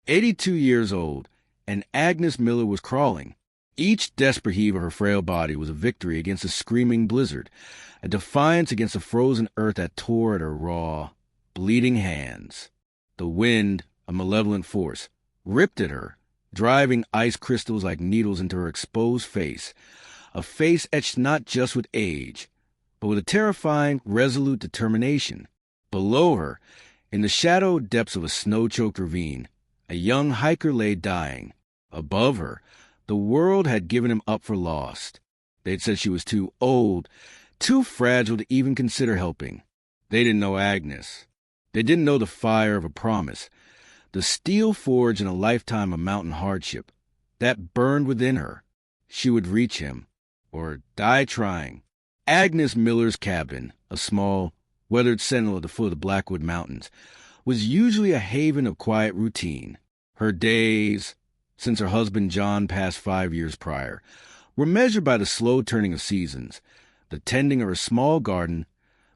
82 years old, and Agnes Miller was crawling. Each desperate heave of her frail body was a victory against a screaming blizzard, a defiance against the frozen earth that tore at her raw, bleeding hands. The wind, a malevolent force, ripped at her, driving ice crystals like needles into her exposed face, a face etched not just with age, but with a terrifying, resolute determination. Below her, in the shadowed depths of a snow-choked ravine, a young hiker lay dying. Above her, the world had given him up for lost. They'd said she was too old, too fragile to even consider helping. They didn't know Agnes. They didn't know the fire of a promise, the steel forged in a lifetime of mountain hardship, that burned within her. She would reach him, or die trying. Agnes Miller's cabin, a small, weathered sentinel at the foot of the Blackwood Mountains, was usually a haven of quiet routine. Her days, since her husband John passed 5 years prior, were measured by the slow turning of seasons, the tending of her small garden,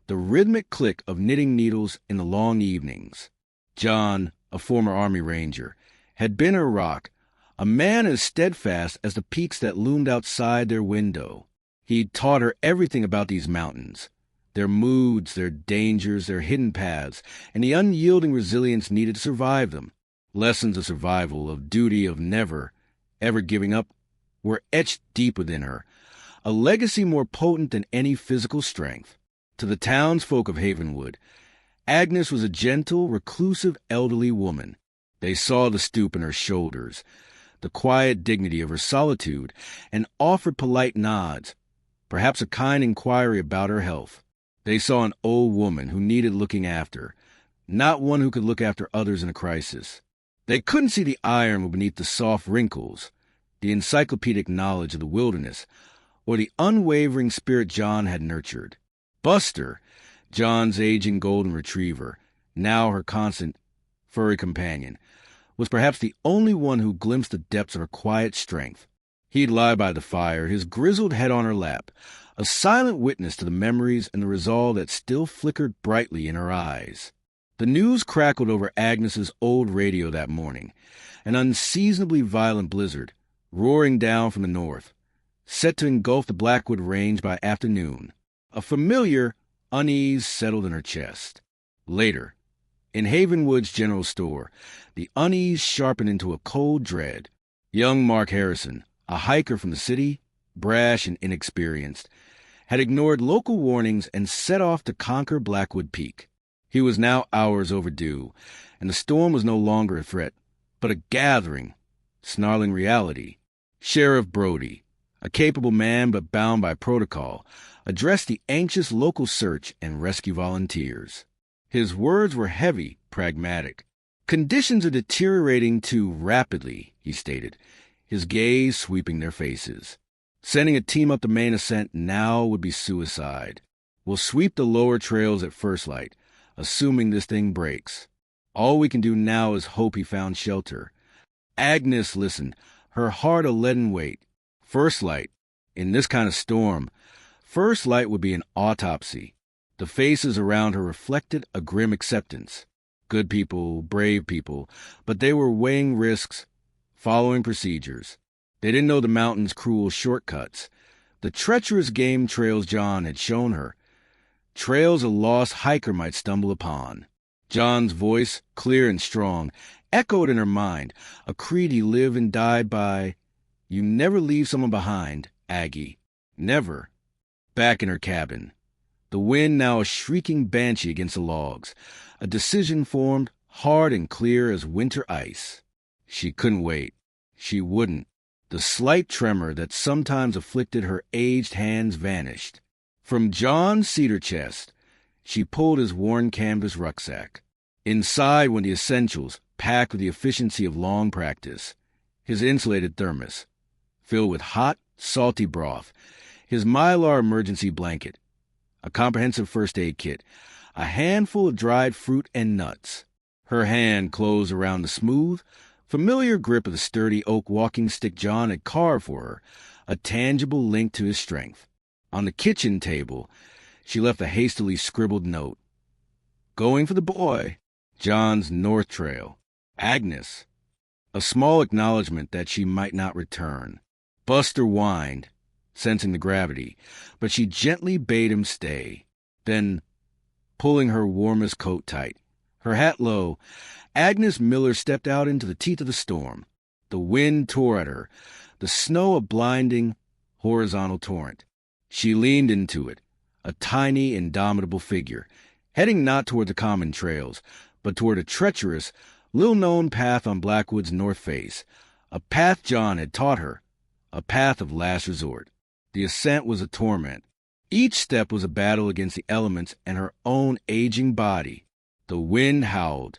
the rhythmic click of knitting needles in the long evenings. John, a former Army Ranger, had been her rock, a man as steadfast as the peaks that loomed outside their window. He'd taught her everything about these mountains, their moods, their dangers, their hidden paths, and the unyielding resilience needed to survive them. Lessons of survival, of duty, of never, ever giving up, were etched deep within her, a legacy more potent than any physical strength. To the townsfolk of Havenwood, Agnes was a gentle, reclusive, elderly woman. They saw the stoop in her shoulders, the quiet dignity of her solitude, and offered polite nods, perhaps a kind inquiry about her health. They saw an old woman who needed looking after, not one who could look after others in a crisis. They couldn't see the iron beneath the soft wrinkles, the encyclopedic knowledge of the wilderness, or the unwavering spirit John had nurtured. Buster, John's aging golden retriever, now her constant, furry companion, was perhaps the only one who glimpsed the depths of her quiet strength. He'd lie by the fire, his grizzled head on her lap, a silent witness to the memories and the resolve that still flickered brightly in her eyes. The news crackled over Agnes's old radio that morning, an unseasonably violent blizzard, roaring down from the north, set to engulf the Blackwood Range by afternoon. A familiar unease settled in her chest. Later, in Havenwood's general store, the unease sharpened into a cold dread. Young Mark Harrison, a hiker from the city, brash and inexperienced, had ignored local warnings and set off to conquer Blackwood Peak. He was now hours overdue, and the storm was no longer a threat, but a gathering, snarling reality. Sheriff Brody, a capable man but bound by protocol, addressed the anxious local search and rescue volunteers. His words were heavy, pragmatic. Conditions are deteriorating too rapidly, he stated, his gaze sweeping their faces. Sending a team up the main ascent now would be suicide. We'll sweep the lower trails at first light, assuming this thing breaks. All we can do now is hope he found shelter. Agnes listened, her heart a leaden weight. First light, in this kind of storm, first light would be an autopsy. The faces around her reflected a grim acceptance. Good people, brave people, but they were weighing risks, following procedures. They didn't know the mountain's cruel shortcuts, the treacherous game trails John had shown her, trails a lost hiker might stumble upon. John's voice, clear and strong, echoed in her mind, a creed he lived and died by. You never leave someone behind, Aggie. Never. Back in her cabin, the wind now a shrieking banshee against the logs, a decision formed, hard and clear as winter ice. She couldn't wait. She wouldn't. The slight tremor that sometimes afflicted her aged hands vanished. From John's cedar chest, she pulled his worn canvas rucksack. Inside were the essentials, packed with the efficiency of long practice. His insulated thermos, filled with hot, salty broth, his Mylar emergency blanket, a comprehensive first aid kit, a handful of dried fruit and nuts. Her hand closed around the smooth, familiar grip of the sturdy oak walking stick John had carved for her, a tangible link to his strength. On the kitchen table, she left a hastily scribbled note. Going for the boy. John's North Trail. Agnes. a small acknowledgment that she might not return. Buster whined, sensing the gravity, but she gently bade him stay. Then, pulling her warmest coat tight, her hat low, Agnes Miller stepped out into the teeth of the storm. The wind tore at her, the snow a blinding, horizontal torrent. She leaned into it, a tiny, indomitable figure, heading not toward the common trails, but toward a treacherous, little-known path on Blackwood's north face, a path John had taught her, a path of last resort. The ascent was a torment. Each step was a battle against the elements and her own aging body. The wind howled,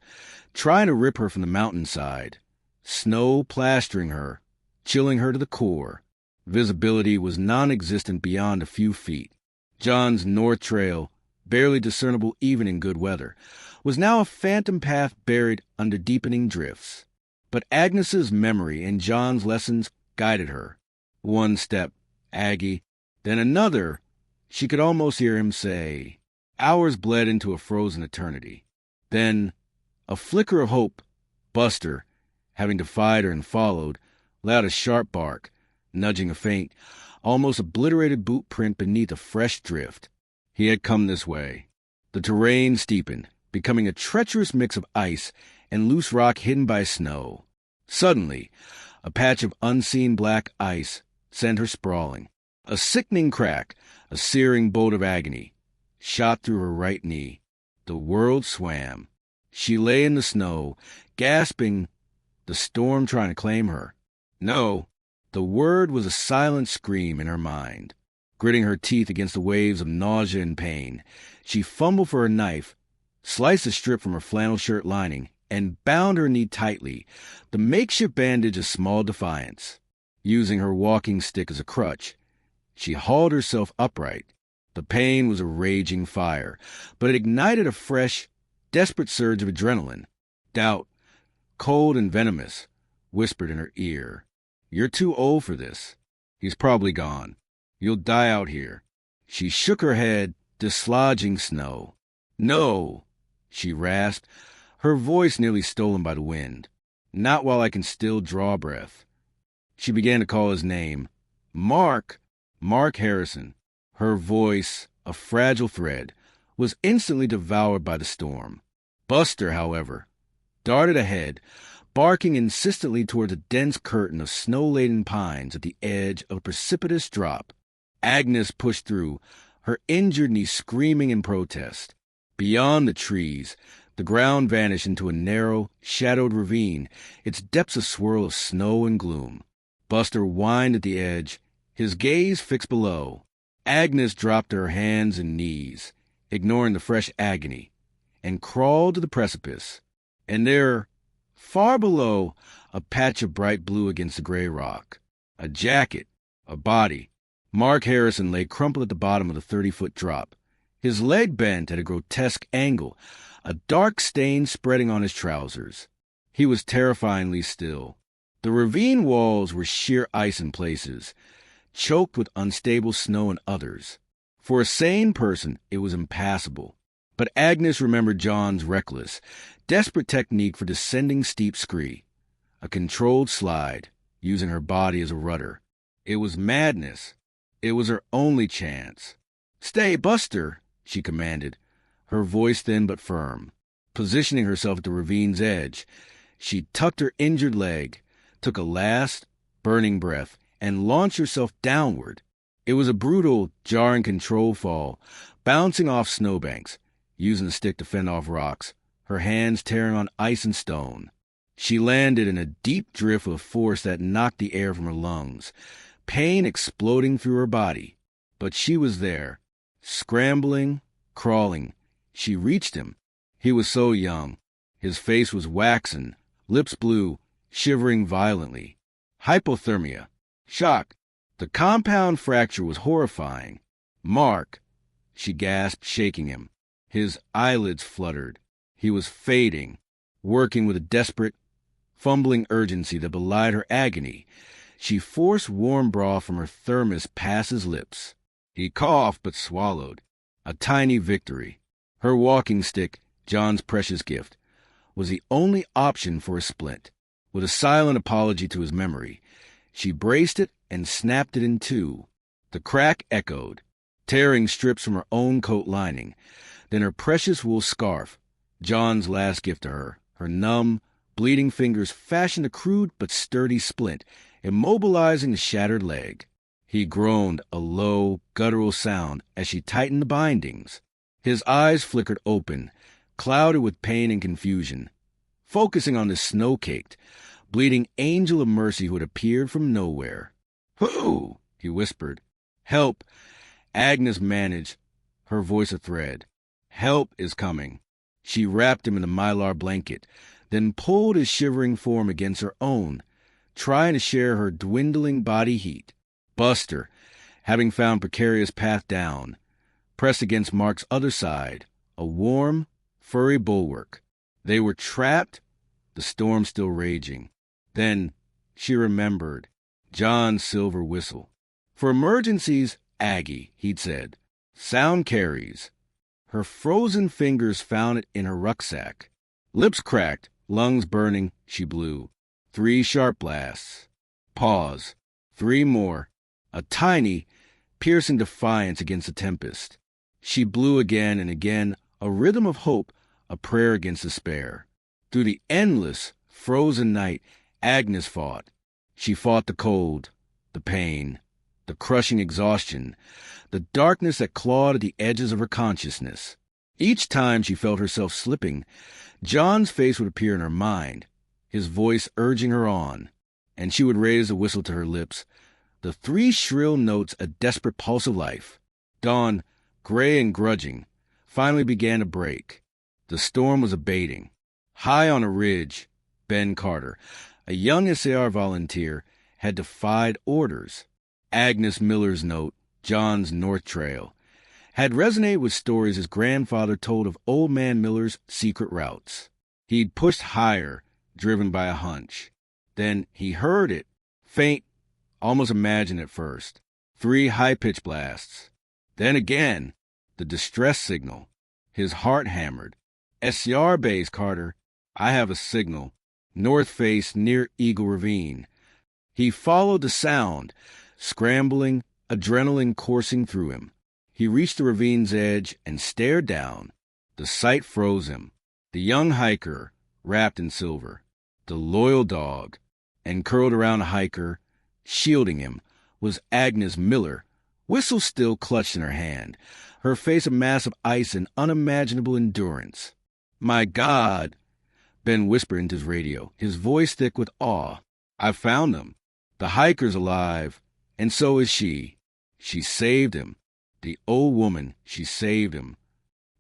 trying to rip her from the mountainside, snow plastering her, chilling her to the core. Visibility was non-existent beyond a few feet. John's north trail, barely discernible even in good weather, was now a phantom path buried under deepening drifts. But Agnes's memory and John's lessons guided her. One step, Aggie, then another. She could almost hear him say. Hours bled into a frozen eternity. Then, a flicker of hope, Buster, having defied her and followed, let out a sharp bark, nudging a faint, almost obliterated boot print beneath a fresh drift. He had come this way. The terrain steepened, becoming a treacherous mix of ice and loose rock hidden by snow. Suddenly, a patch of unseen black ice sent her sprawling. A sickening crack, a searing bolt of agony, shot through her right knee. The world swam. She lay in the snow, gasping, the storm trying to claim her. No, the word was a silent scream in her mind. Gritting her teeth against the waves of nausea and pain, she fumbled for her knife, sliced a strip from her flannel shirt lining, and bound her knee tightly, the makeshift bandage a small defiance. Using her walking stick as a crutch, she hauled herself upright. The pain was a raging fire, but it ignited a fresh, desperate surge of adrenaline. Doubt, cold and venomous, whispered in her ear, "You're too old for this. He's probably gone. You'll die out here." She shook her head, dislodging snow. "No," she rasped, her voice nearly stolen by the wind. "Not while I can still draw breath." She began to call his name. "Mark! Mark Harrison." Her voice, a fragile thread, was instantly devoured by the storm. Buster, however, darted ahead, barking insistently toward the dense curtain of snow-laden pines at the edge of a precipitous drop. Agnes pushed through, her injured knee screaming in protest. Beyond the trees, the ground vanished into a narrow, shadowed ravine, its depths a swirl of snow and gloom. Buster whined at the edge, his gaze fixed below. Agnes dropped to her hands and knees, ignoring the fresh agony, and crawled to the precipice. And there, far below, a patch of bright blue against the gray rock. A jacket, a body. Mark Harrison lay crumpled at the bottom of the 30-foot drop, his leg bent at a grotesque angle, a dark stain spreading on his trousers. He was terrifyingly still. The ravine walls were sheer ice in places, choked with unstable snow in others. For a sane person, it was impassable. But Agnes remembered John's reckless, desperate technique for descending steep scree, a controlled slide, using her body as a rudder. It was madness. It was her only chance. "Stay, Buster," she commanded, her voice thin but firm. Positioning herself at the ravine's edge, she tucked her injured leg, took a last, burning breath, and launched herself downward. It was a brutal, jarring control fall, bouncing off snowbanks, using the stick to fend off rocks, her hands tearing on ice and stone. She landed in a deep drift with force that knocked the air from her lungs, pain exploding through her body. But she was there, scrambling, crawling. She reached him. He was so young. His face was waxen, lips blue, shivering violently. Hypothermia. Shock. The compound fracture was horrifying. "Mark," she gasped, shaking him. His eyelids fluttered. He was fading, working with a desperate, fumbling urgency that belied her agony. She forced warm broth from her thermos past his lips. He coughed but swallowed. A tiny victory. Her walking stick, John's precious gift, was the only option for a splint. with a silent apology to his memory. She braced it and snapped it in two. The crack echoed, tearing strips from her own coat lining. Then her precious wool scarf, John's last gift to her. Her numb, bleeding fingers fashioned a crude but sturdy splint, immobilizing the shattered leg. He groaned a low, guttural sound as she tightened the bindings. His eyes flickered open, clouded with pain and confusion, focusing on this snow-caked, bleeding angel of mercy who had appeared from nowhere. "Who?" he whispered. "Help!" Agnes managed, her voice a thread. "Help is coming." She wrapped him in the mylar blanket, then pulled his shivering form against her own, trying to share her dwindling body heat. Buster, having found precarious path down, pressed against Mark's other side, a warm, furry bulwark. They were trapped, the storm still raging. Then she remembered John's silver whistle. "For emergencies, Aggie," he'd said. "Sound carries." Her frozen fingers found it in her rucksack. Lips cracked, lungs burning, she blew. 3 sharp blasts. Pause. 3 more. A tiny, piercing defiance against the tempest. She blew again and again, a rhythm of hope, a prayer against despair. Through the endless, frozen night, Agnes fought. She fought the cold, the pain, the crushing exhaustion, the darkness that clawed at the edges of her consciousness. Each time she felt herself slipping, John's face would appear in her mind, his voice urging her on, and she would raise the whistle to her lips, the 3 shrill notes a desperate pulse of life. Dawn, gray and grudging, finally began to break. The storm was abating. High on a ridge, Ben Carter, a young SAR volunteer, had defied orders. Agnes Miller's note, John's North Trail, had resonated with stories his grandfather told of Old Man Miller's secret routes. He'd pushed higher, driven by a hunch. Then he heard it, faint, almost imagined at first. 3 high-pitched blasts. Then again, the distress signal. His heart hammered. "SCR base, Carter. I have a signal. North face near Eagle Ravine." He followed the sound, scrambling, adrenaline coursing through him. He reached the ravine's edge and stared down. The sight froze him. The young hiker, wrapped in silver, the loyal dog, and curled around the hiker, shielding him, was Agnes Miller, whistle still clutched in her hand, her face a mass of ice and unimaginable endurance. "My God," Ben whispered into his radio, his voice thick with awe. "I found them. The hiker's alive, and so is she. She saved him. The old woman, she saved him."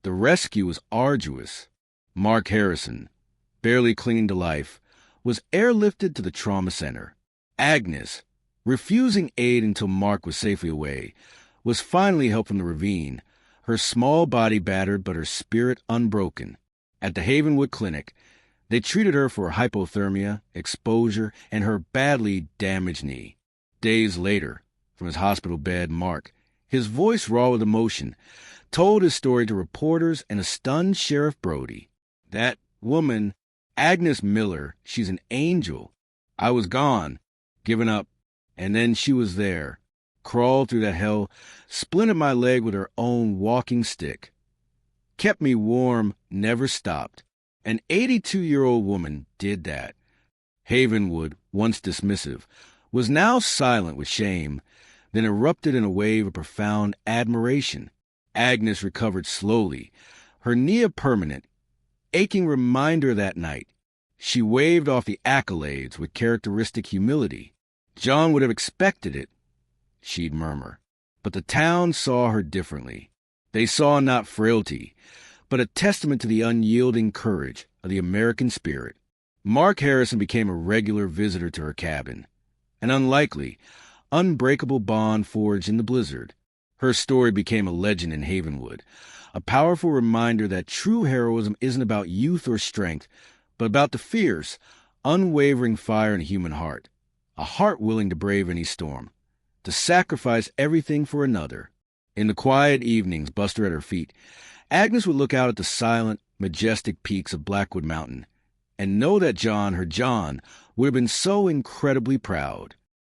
The rescue was arduous. Mark Harrison, barely clinging to life, was airlifted to the trauma center. Agnes, refusing aid until Mark was safely away, was finally helped from the ravine, her small body battered but her spirit unbroken. At the Havenwood Clinic, they treated her for hypothermia, exposure, and her badly damaged knee. Days later, from his hospital bed, Mark, his voice raw with emotion, told his story to reporters and a stunned Sheriff Brody. "That woman, Agnes Miller, she's an angel. I was gone, given up, and then she was there, crawled through that hell, splintered my leg with her own walking stick. Kept me warm, never stopped. An 82-year-old woman did that." Havenwood, once dismissive, was now silent with shame, then erupted in a wave of profound admiration. Agnes recovered slowly, her knee a permanent, aching reminder of that night. She waved off the accolades with characteristic humility. "John would have expected it," she'd murmur. But the town saw her differently. They saw not frailty, but a testament to the unyielding courage of the American spirit. Mark Harrison became a regular visitor to her cabin, an unlikely, unbreakable bond forged in the blizzard. Her story became a legend in Havenwood, a powerful reminder that true heroism isn't about youth or strength, but about the fierce, unwavering fire in a human heart, a heart willing to brave any storm, to sacrifice everything for another. In the quiet evenings, Buster at her feet, Agnes would look out at the silent, majestic peaks of Blackwood Mountain, and know that John, her John, would have been so incredibly proud.